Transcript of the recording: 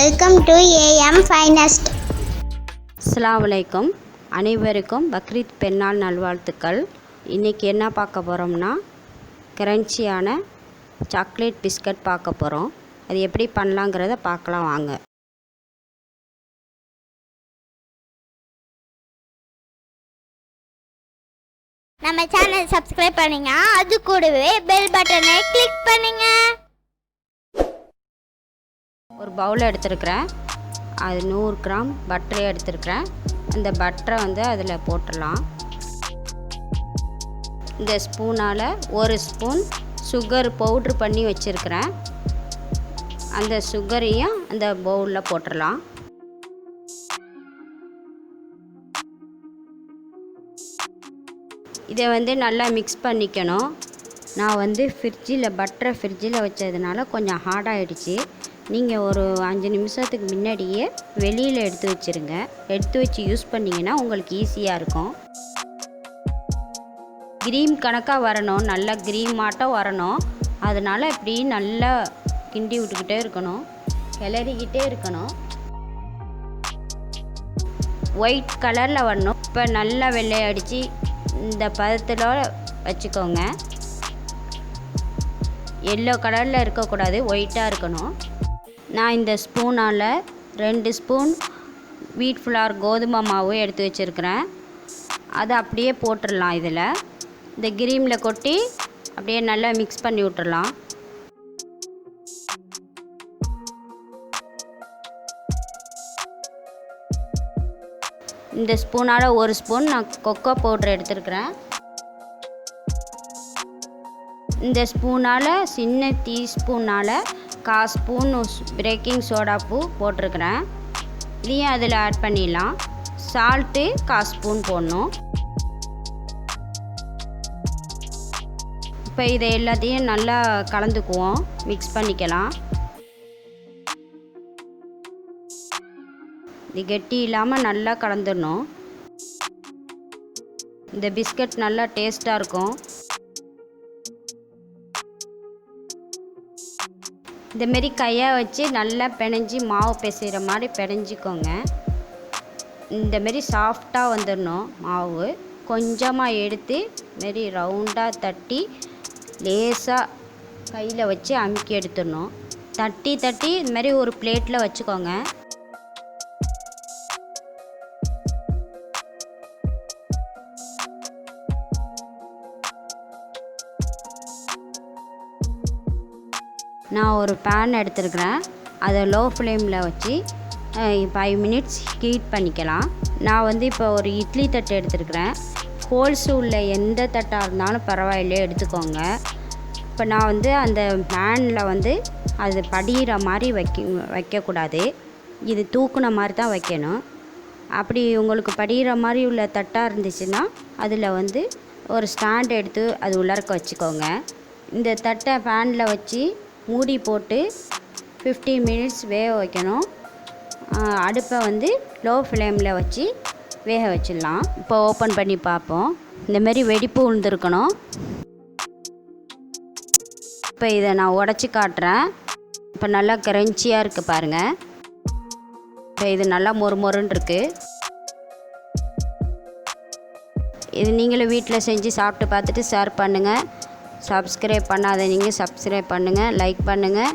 Welcome to AM finest. அஸ்ஸலாமு அலைக்கும். அனைவருக்கும் பக்ரீத் பெருநாள் நல்வாழ்த்துக்கள். இன்றைக்கி என்ன பார்க்க போகிறோம்னா கிரன்ச்சியான சாக்லேட் பிஸ்கட் பார்க்க போகிறோம். அது எப்படி பண்ணலாங்கிறத பார்க்கலாம் வாங்க. நம்ம சேனல் சப்ஸ்கிரைப் பண்ணுங்க, அது கூடவே பெல் பட்டனை கிளிக் பண்ணுங்க. ஒரு பவுல் எடுத்துருக்கிறேன். அது 100 கிராம் பட்டரை எடுத்துருக்கிறேன். அந்த பட்டரை அதில் போட்டுடலாம். இந்த ஸ்பூனால் 1 ஸ்பூன் சுகர் பவுட்ரு பண்ணி வச்சுருக்கிறேன். அந்த சுகரையும் அந்த பவுலில் போட்டுடலாம். இதை நல்லா மிக்ஸ் பண்ணிக்கணும். நான் பட்டரை ஃப்ரிட்ஜில் வச்சதுனால கொஞ்சம் ஹார்டாகிடுச்சு. நீங்கள் ஒரு 5 நிமிஷத்துக்கு முன்னாடியே வெளியில் எடுத்து வச்சுருங்க. எடுத்து வச்சு யூஸ் பண்ணிங்கன்னா உங்களுக்கு ஈஸியாக இருக்கும். க்ரீம் கணக்காக வரணும், நல்லா க்ரீம் ஆட்டம் வரணும். அதனால் இப்படி நல்லா கிண்டி விட்டுக்கிட்டே இருக்கணும், கிளறிக்கிட்டே இருக்கணும். ஒயிட் கலரில் வரணும். இப்போ நல்லா வெள்ளையடித்து இந்த பதத்தில் வச்சுக்கோங்க. எல்லோ கலரில் இருக்கக்கூடாது, ஒயிட்டாக இருக்கணும். நான் இந்த ஸ்பூனால் 2 ஸ்பூன் வீட் ஃப்ளார் கோதுமை மாவு எடுத்து வச்சுருக்கிறேன். அதை அப்படியே போட்டுடலாம். இதில் இந்த க்ரீமில் கொட்டி அப்படியே நல்லா மிக்ஸ் பண்ணி விட்டுடலாம். இந்த ஸ்பூனால் 1 ஸ்பூன் நான் கொக்கோ பவுட்ரு எடுத்துருக்கிறேன். இந்த ஸ்பூனால் சின்ன டீஸ்பூனால் 1/4 ஸ்பூன் பேக்கிங் சோடா போட்டிருக்கிறேன். இதையும் அதில் ஆட் பண்ணிடலாம். சால்ட்டு 1/4 ஸ்பூன் போடணும். இப்போ இதை எல்லாத்தையும் நல்லா கலந்துக்குவோம், மிக்ஸ் பண்ணிக்கலாம். இது கெட்டி இல்லாமல் நல்லா கலந்துடணும். இந்த பிஸ்கட் நல்லா டேஸ்ட்டாக இருக்கும். இந்தமாரி கையை வச்சு நல்லா பிணைஞ்சி மாவு பிசைகிற மாதிரி பிணைஞ்சிக்கோங்க. இந்தமாரி சாஃப்டாக வந்துடணும் மாவு. கொஞ்சமாக எடுத்து மாரி ரவுண்டாக தட்டி லேசாக கையில் வச்சு அமுக்கி எடுத்துடணும். தட்டி இதுமாரி ஒரு பிளேட்டில் வச்சுக்கோங்க. நான் ஒரு பேன் எடுத்துருக்கிறேன். அதை லோ ஃப்ளேமில் வச்சு 5 மினிட்ஸ் ஹீட் பண்ணிக்கலாம். நான் இப்போ ஒரு இட்லி தட்டு எடுத்துருக்கிறேன். ஹோல்ஸ் உள்ள எந்த தட்டாக இருந்தாலும் பரவாயில்லை, எடுத்துக்கோங்க. இப்போ நான் அந்த பேனில் அது படிகிற மாதிரி வைக்கக்கூடாது. இது தூக்குன மாதிரி தான் வைக்கணும். அப்படி உங்களுக்கு படிகிற மாதிரி உள்ள தட்டாக இருந்துச்சுன்னா அதில் ஒரு ஸ்டாண்ட் எடுத்து அது உள்ளார்க்க வச்சுக்கோங்க. இந்த தட்டை பேனில் வச்சு மூடி போட்டு 15 மினிட்ஸ் வேக வைக்கணும். அடுப்பை லோ ஃப்ளேமில் வச்சு வேக வச்சிடலாம். இப்போ ஓப்பன் பண்ணி பார்ப்போம். இந்தமாரி வெடிப்பு விழுந்துருக்கணும். இப்போ இதை நான் உடச்சி காட்டுறேன். இப்போ நல்லா கிரன்ச்சியாக இருக்குது பாருங்கள். இப்போ இது நல்லா மொறுமொறுன்னு இருக்குது. இது நீங்களும் வீட்டில் செஞ்சு சாப்பிட்டு பார்த்துட்டு ஷேர் பண்ணுங்கள். சப்ஸ்கிரைப் பண்ணாத நீங்கள் சப்ஸ்கிரைப் பண்ணுங்கள், லைக் பண்ணுங்கள்.